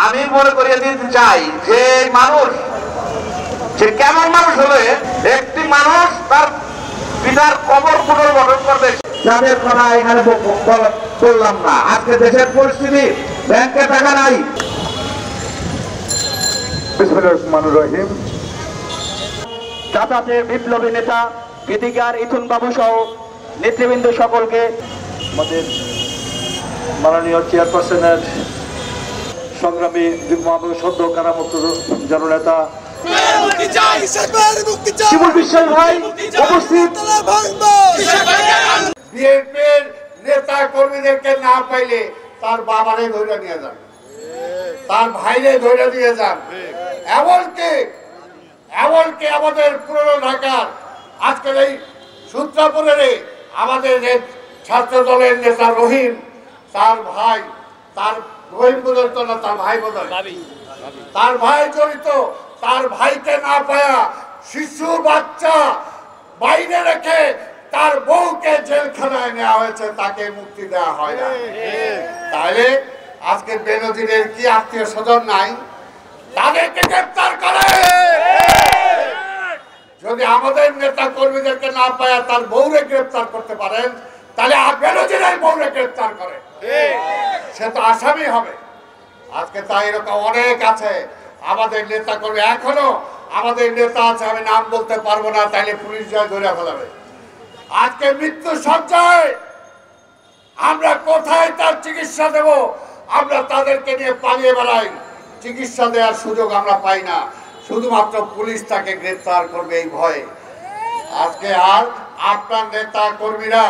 আমি মনে করিয়ে দিতে চাই যে মানুষ সে কেমন মানুষ হলে একটি মানুষ তার পিতার কবর পুনর্গঠন করবে, যাদের কথা এখানে বললাম না। আজকে দেশের পরিস্থিতি, ব্যাংকে টাকা নাই। রহিম চাচাতের বিপ্লবী নেতা গীতিকার ইথুন বাবু সহ নেতৃবৃন্দ সকলকে, আমাদের মাননীয় চেয়ারপারসনের সংগ্রামী যুগ্ম সদ্য কারামুক্ত জননেতা শিমুল বিশ্বাস ভাই উপস্থিত। বিএনপির নেতা কর্মীদেরকে না পাইলে তার বাবারে ধরে নিয়ে যান, তার ভাইরে ধরে নিয়ে যান। এমনকি আমাদের পুরনো ঢাকার আজকের এই সূত্রাপুরের আমাদের ছাত্র দলের নেতা রহিম, তার ভাই, তার রহিম বদলত না, তার ভাই বদল, তার ভাই জড়িত। তার ভাইকে না পায়া শিশু বাচ্চা বাইরে রেখে তার বউকে জেলখানায় নেওয়া হয়েছে, তাকে মুক্তি দেওয়া হয় না। তাহলে আজকে বেনজিরের কি আত্মীয় স্বজন নাই? তাদেরকে গ্রেপ্তার করে। যদি আমাদের নেতা কর্মীদেরকে না পায়া তার বউরে গ্রেপ্তার করতে পারেন, তাহলে বেনজিরের বউরে গ্রেপ্তার করে, সে তো আসামি হবে। আজকে তাই এরকম অনেক আছে আমাদের নেতা কর্মী, এখনো আমাদের নেতা আছে, আমি নাম বলতে পারবো না, তাইলে পুলিশ জয় ধরে ফেলাবে। আজকে মৃত্যু সজ্জায় আমরা কোথায় তার চিকিৎসা দেব? আমরা তাদেরকে নিয়ে পালিয়ে বেড়াই, চিকিৎসা দেওয়ার সুযোগ আমরা পাই না, শুধুমাত্র পুলিশ তাকে গ্রেফতার করবে এই ভয়ে। আজকে আর আপনার নেতা কর্মীরা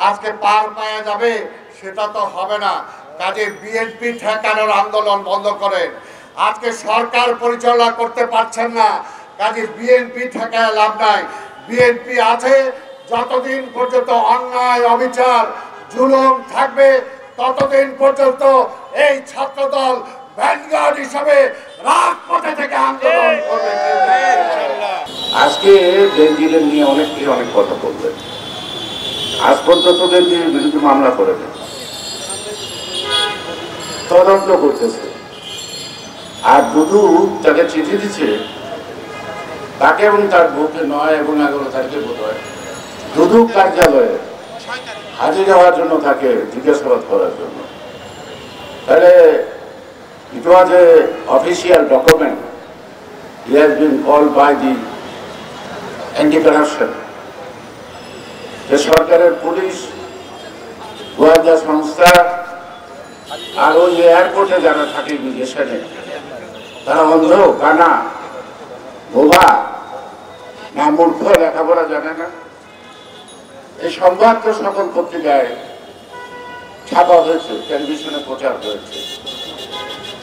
আজকে পার পাওয়া যাবে সেটা তো হবে না। কাজে বিএনপি ঠেকানোর আন্দোলন বন্ধ করেন। আজকে সরকার পরিচালনা করতে পারছেন না, কাজে বিএনপি ঠেকায় লাভ নাই। বিএনপি আছে যতদিন পর্যন্ত অন্যায় অবিচার জুলুম থাকবে, ততদিন পর্যন্ত এই ছাত্রদল ভ্যানগার্ড হিসাবে রাজপথে থেকে আন্দোলন করবে। আজকে বেনজিরের নিয়ে অনেক কথা বলবেন। আজ পর্যন্ত বেনজিরের বিরুদ্ধে মামলা করেছেন, তদন্ত করতেছে। আর দুদু তাকে চিঠি দিচ্ছে, তাকে এবং তার বউকে 9 এবং 11 তারিখে বোধ হয় দুদু কার্যালয়ে হাজির হওয়ার জন্য, তাকে জিজ্ঞাসাবাদ করার জন্য। তাহলে it was a official document. He has been called by the anti-corruption. যে সরকারের পুলিশ, গোয়েন্দা সংস্থা আর ওই এয়ারপোর্টে যারা থাকে ইমিগ্রেশনে, তারা অন্ধ, কানা, বোবা না মূর্খ, লেখাপড়া জানে না? এই সংবাদ তো সকল পত্রিকায় ছাপা হয়েছে, টেলিভিশনে প্রচার হয়েছে।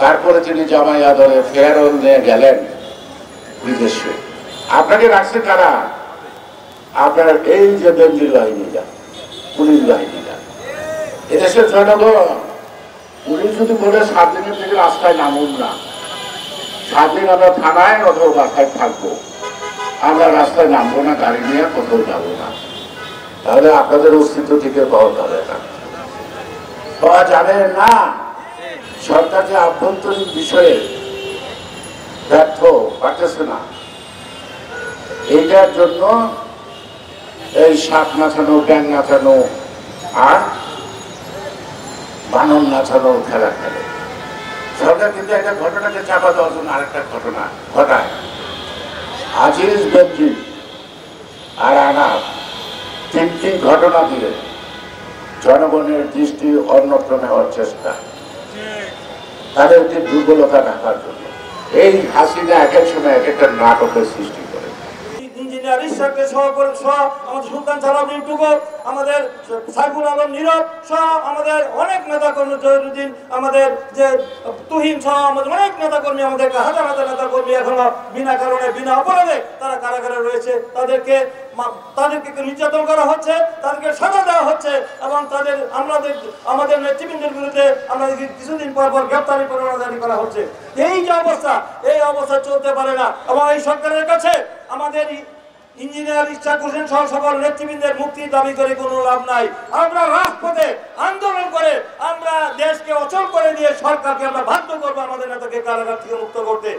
তারপরে তিনি জামাই আদরে ফেয়ারওয়েল নিয়ে গেলেন বিদেশে। আপনাকে রাখছে কারা? আপনার এই যে বেনজির বাহিনীরা, পুলিশ বাহিনীরা, এদেশের জনগণ। পুলিশ যদি বলে 7 দিনের থেকে রাস্তায় নামুন না, 7 দিন আমরা থানায় অথবা বাসায় থাকবো, আমরা রাস্তায় নামবো না, গাড়ি নিয়ে কোথাও যাবো না, তাহলে আপনাদের অস্তিত্ব থেকে পাওয়া যাবে না, পাওয়া যাবে না। সরকার যে আভ্যন্তরীণ বিষয়ে ব্যর্থ, পারতেছে না, এইটার জন্য এই সাপ নাচানো, ব্যাং নাচানো আর বানর নাচানো খেলা খেলে। সরকার কিন্তু একটা ঘটনাকে চাপা দেওয়ার জন্য আরেকটা ঘটনা ঘটায়। আজিজ বেনজির আর আনার 3টি ঘটনা দিয়ে জনগণের দৃষ্টি অন্যত্র নেওয়ার চেষ্টা, তাদেরকে দুর্বলতা ঢাকার জন্য। এই হাসিনা এক এক সময় এক একটা নাটকের সৃষ্টি করে। ইঞ্জিনিয়ার ইশাককে সহ আমাদের সুলতান সালাউদ্দিন টুকু, আমাদের সাইফুল আলম নীরব সহ আমাদের অনেক নেতাকর্মী, জহিরুদ্দিন, আমাদের যে তুহিন সহ আমাদের অনেক নেতাকর্মী, আমাদের হাজার হাজার নেতাকর্মী এখনো বিনা কারণে বিনা অপরাধে তারা কারাগারে রয়েছে। তাদেরকে নির্যাতন করা হচ্ছে, তাদেরকে সাজা দেওয়া হচ্ছে এবং আমাদের নেতৃবৃন্দের বিরুদ্ধে আমাদের কিছুদিন পর পর গ্রেপ্তারি পরোয়ানা করা হচ্ছে। এই যে অবস্থা, এই অবস্থা চলতে পারে না এবং এই সরকারের কাছে আমাদের ইঞ্জিনিয়ার ইশাক হোসেন সহ সকল নেতৃবৃন্দের মুক্তির দাবি করে কোনো লাভ নাই। আমরা রাজপথে আন্দোলন করে আমরা দেশকে অচল করে দিয়ে সরকারকে আমরা বাধ্য করবো আমাদের নেতাকে কারাগার থেকে মুক্ত করতে।